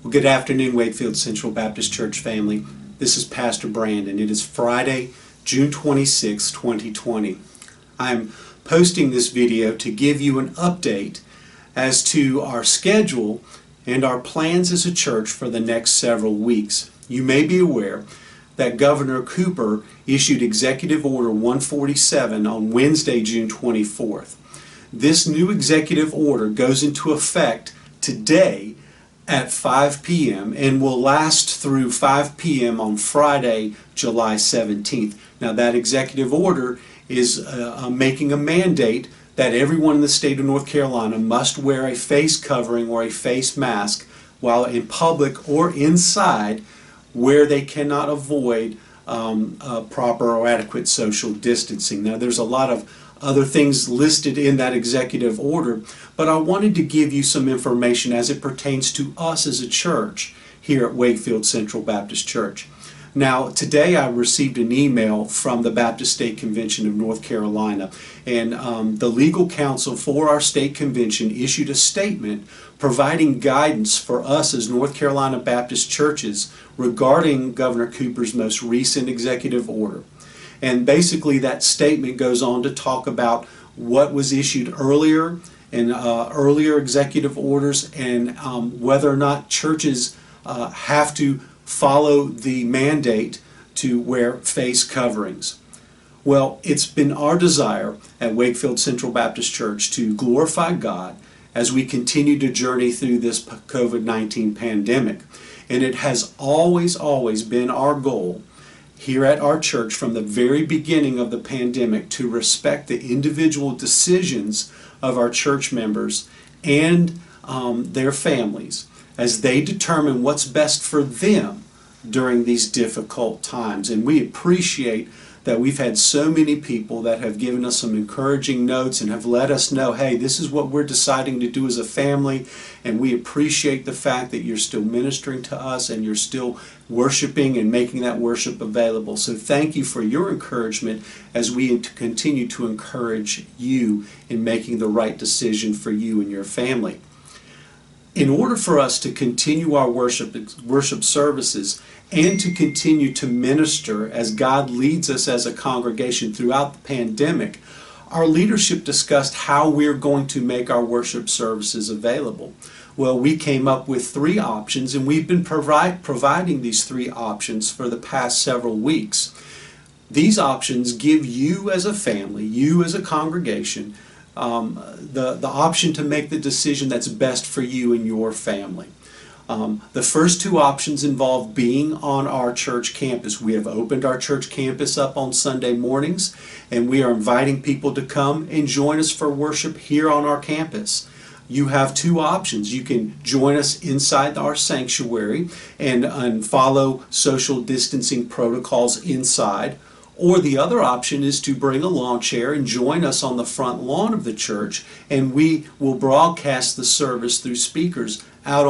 Well, good afternoon, Wakefield Central Baptist Church family. This is Pastor Brandon. It is Friday, June 26, 2020. I'm posting this video to give you an update as to our schedule and our plans as a church for the next several weeks. You may be aware that Governor Cooper issued Executive Order 147 on Wednesday, June 24th. This new executive order goes into effect today at 5 p.m. and will last through 5 p.m. on Friday, July 17th. Now, that executive order is making a mandate that everyone in the state of North Carolina must wear a face covering or a face mask while in public or inside where they cannot avoid proper or adequate social distancing. Now, there's a lot of other things listed in that executive order, but I wanted to give you some information as it pertains to us as a church here at Wakefield Central Baptist Church. Now, today I received an email from the Baptist State Convention of North Carolina, and the legal counsel for our state convention issued a statement providing guidance for us as North Carolina Baptist churches regarding Governor Cooper's most recent executive order. And basically that statement goes on to talk about what was issued earlier and earlier executive orders, and whether or not churches have to follow the mandate to wear face coverings. Well, it's been our desire at Wakefield Central Baptist Church to glorify God as we continue to journey through this COVID-19 pandemic. And it has always been our goal here at our church from the very beginning of the pandemic to respect the individual decisions of our church members and their families as they determine what's best for them during these difficult times. And we appreciate that we've had so many people that have given us some encouraging notes and have let us know, hey, this is what we're deciding to do as a family, and we appreciate the fact that you're still ministering to us and you're still worshiping and making that worship available. So thank you for your encouragement as we continue to encourage you in making the right decision for you and your family. In order for us to continue our worship services and to continue to minister as God leads us as a congregation throughout the pandemic, our leadership discussed how we're going to make our worship services available. Well, we came up with three options, and we've been providing these three options for the past several weeks. These options give you as a family, you as a congregation, the option to make the decision that's best for you and your family. The first two options involve being on our church campus. We have opened our church campus up on Sunday mornings, and we are inviting people to come and join us for worship here on our campus. You have two options. You can join us inside our sanctuary and follow social distancing protocols inside. Or the other option is to bring a lawn chair and join us on the front lawn of the church, and we will broadcast the service through speakers out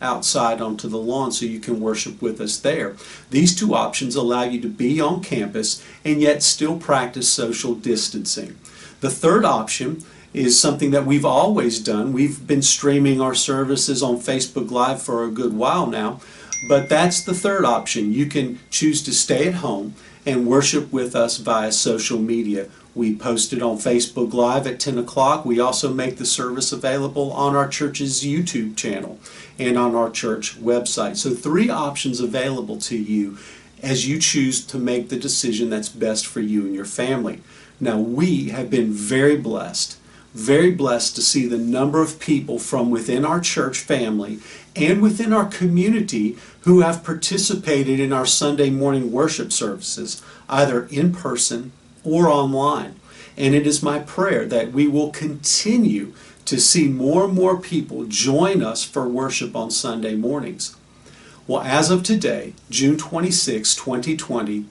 outside onto the lawn so you can worship with us there. These two options allow you to be on campus and yet still practice social distancing. The third option is something that we've always done. We've been streaming our services on Facebook Live for a good while now, but that's the third option. You can choose to stay at home and worship with us via social media. We post it on Facebook Live at 10 o'clock. We also make the service available on our church's YouTube channel and on our church website. So three options available to you as you choose to make the decision that's best for you and your family. Now, we have been very blessed to see the number of people from within our church family and within our community who have participated in our Sunday morning worship services, either in person or online. And it is my prayer that we will continue to see more and more people join us for worship on Sunday mornings. Well, as of today, June 26, 2020,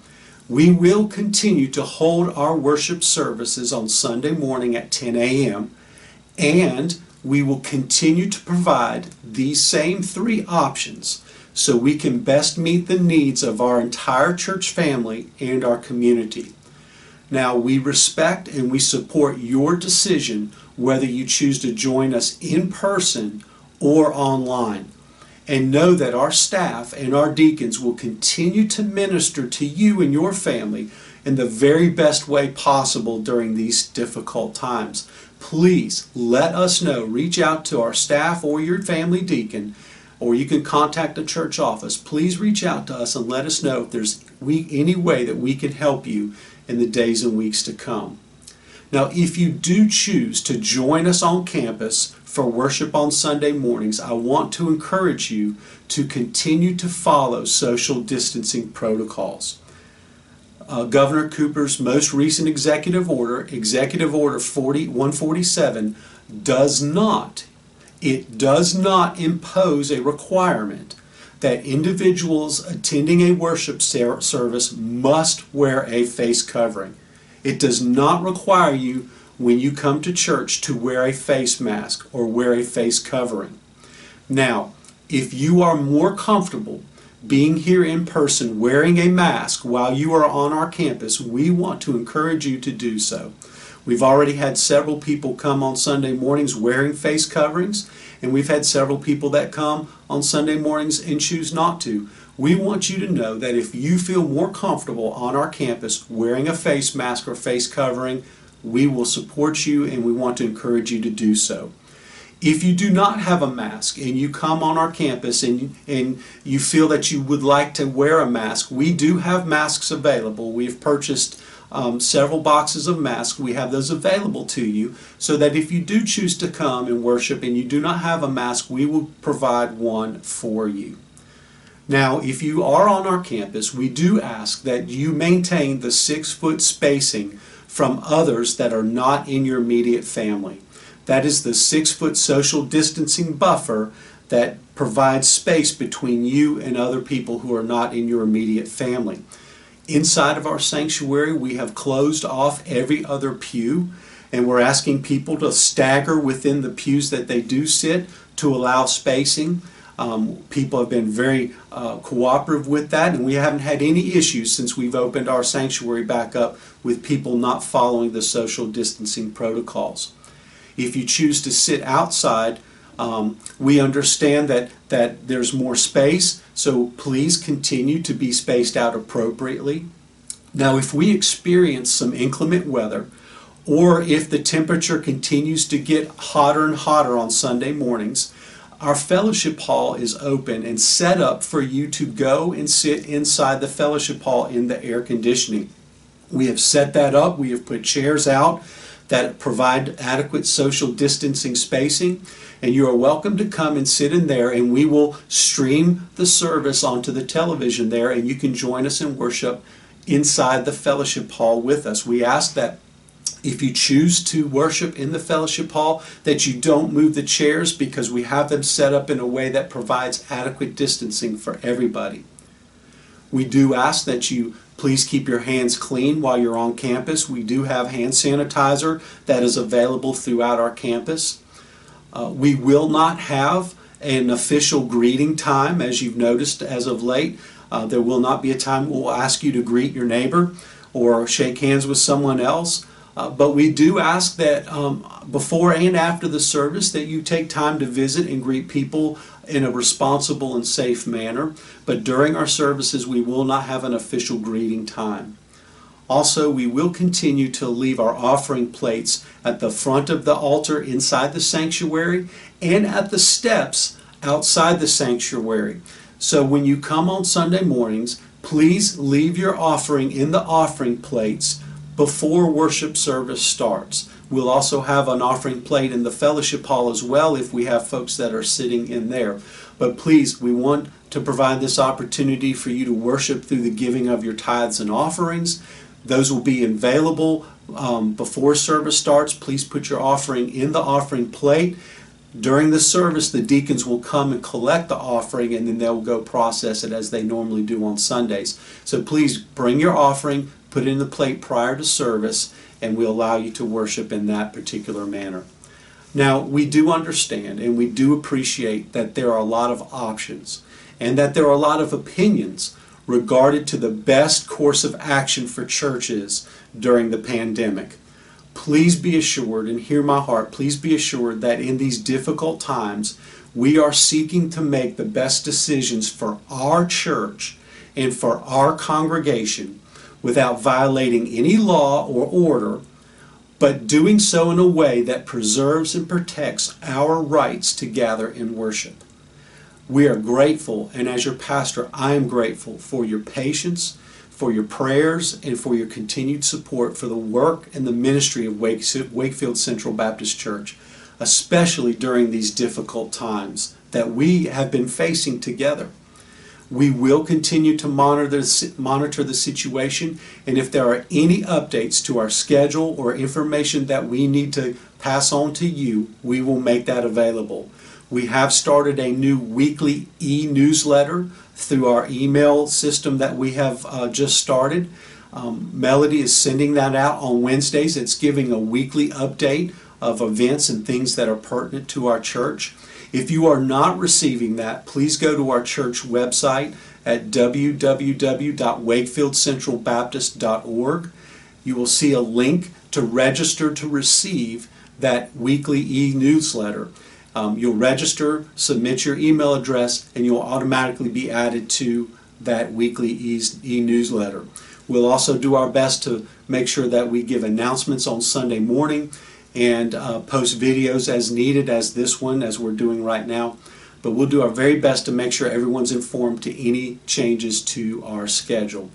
we will continue to hold our worship services on Sunday morning at 10 a.m. and we will continue to provide these same three options so we can best meet the needs of our entire church family and our community. Now, we respect and we support your decision whether you choose to join us in person or online. and know that our staff and our deacons will continue to minister to you and your family in the very best way possible during these difficult times. Please let us know. Reach out to our staff or your family deacon, or you can contact the church office. Please reach out to us and let us know if there's any way that we can help you in the days and weeks to come. Now, if you do choose to join us on campus for worship on Sunday mornings, I want to encourage you to continue to follow social distancing protocols. Governor Cooper's most recent Executive Order 147, does not impose a requirement that individuals attending a worship service must wear a face covering. It does not require you, when you come to church, to wear a face mask or wear a face covering. Now, if you are more comfortable being here in person wearing a mask while you are on our campus, we want to encourage you to do so. We've already had several people come on Sunday mornings wearing face coverings, and we've had several people that come on Sunday mornings and choose not to. We want you to know that if you feel more comfortable on our campus wearing a face mask or face covering, we will support you, and we want to encourage you to do so. If you do not have a mask and you come on our campus and you feel that you would like to wear a mask, we do have masks available. We've purchased several boxes of masks. We have those available to you, so that if you do choose to come and worship and you do not have a mask, we will provide one for you. Now, if you are on our campus, we do ask that you maintain the 6-foot spacing from others that are not in your immediate family. That is the 6-foot social distancing buffer that provides space between you and other people who are not in your immediate family. Inside of our sanctuary, we have closed off every other pew, and we're asking people to stagger within the pews that they do sit to allow spacing. People have been very cooperative with that, and we haven't had any issues since we've opened our sanctuary back up with people not following the social distancing protocols. If you choose to sit outside, we understand that there's more space, so please continue to be spaced out appropriately. Now, if we experience some inclement weather, or if the temperature continues to get hotter and hotter on Sunday mornings, our fellowship hall is open and set up for you to go and sit inside the fellowship hall in the air conditioning. We have set that up. We have put chairs out that provide adequate social distancing spacing, and you are welcome to come and sit in there, and we will stream the service onto the television there, and you can join us in worship inside the fellowship hall with us. We ask that if you choose to worship in the fellowship hall, that you don't move the chairs, because we have them set up in a way that provides adequate distancing for everybody. We do ask that you please keep your hands clean while you're on campus. We do have hand sanitizer that is available throughout our campus. We will not have an official greeting time, as you've noticed as of late. There will not be a time we'll ask you to greet your neighbor or shake hands with someone else. But we do ask that before and after the service that you take time to visit and greet people in a responsible and safe manner. But during our services, we will not have an official greeting time. Also, we will continue to leave our offering plates at the front of the altar inside the sanctuary and at the steps outside the sanctuary. So when you come on Sunday mornings, please leave your offering in the offering plates before worship service starts. We'll also have an offering plate in the fellowship hall as well if we have folks that are sitting in there. But please, we want to provide this opportunity for you to worship through the giving of your tithes and offerings. Those will be available before service starts. Please put your offering in the offering plate. During the service, the deacons will come and collect the offering, and then they'll go process it as they normally do on Sundays. So please bring your offering, put it in the plate prior to service, and we'll allow you to worship in that particular manner. Now, we do understand and we do appreciate that there are a lot of options and that there are a lot of opinions regarding to the best course of action for churches during the pandemic. Please be assured, and hear my heart, please be assured that in these difficult times, We are seeking to make the best decisions for our church and for our congregation without violating any law or order, but doing so in a way that preserves and protects our rights to gather and worship. We are grateful, and as your pastor, I am grateful for your patience, for your prayers, and for your continued support for the work and the ministry of Wakefield Central Baptist Church, especially during these difficult times that we have been facing together. We will continue to monitor the situation, and if there are any updates to our schedule or information that we need to pass on to you, we will make that available. We have started a new weekly e-newsletter through our email system that we have just started. Melody is sending that out on Wednesdays. It's giving a weekly update of events and things that are pertinent to our church. If you are not receiving that, please go to our church website at www.wakefieldcentralbaptist.org. You will see a link to register to receive that weekly e-newsletter. You'll register, submit your email address, and you'll automatically be added to that weekly e-newsletter. We'll also do our best to make sure that we give announcements on Sunday morning and post videos as needed, as this one, as we're doing right now. But we'll do our very best to make sure everyone's informed to any changes to our schedule.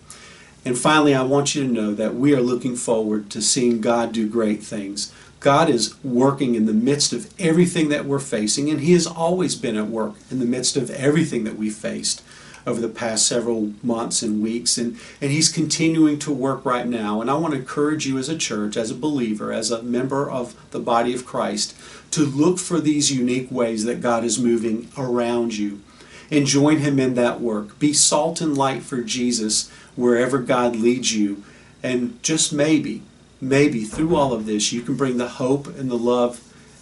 And finally, I want you to know that we are looking forward to seeing God do great things. God is working in the midst of everything that we're facing, and He has always been at work in the midst of everything that we've faced over the past several months and weeks, and He's continuing to work right now. And I want to encourage you as a church, as a believer, as a member of the body of Christ, to look for these unique ways that God is moving around you and join Him in that work. Be salt and light for Jesus wherever God leads you, and just maybe through all of this you can bring the hope and the love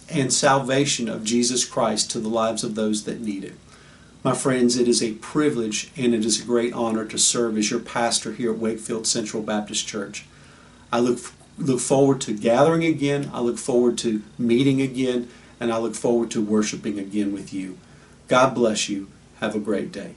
and salvation of Jesus Christ to the lives of those that need it. My friends, it is a privilege and it is a great honor to serve as your pastor here at Wakefield Central Baptist Church. I look forward to gathering again, I look forward to meeting again, and I look forward to worshiping again with you. God bless you. Have a great day.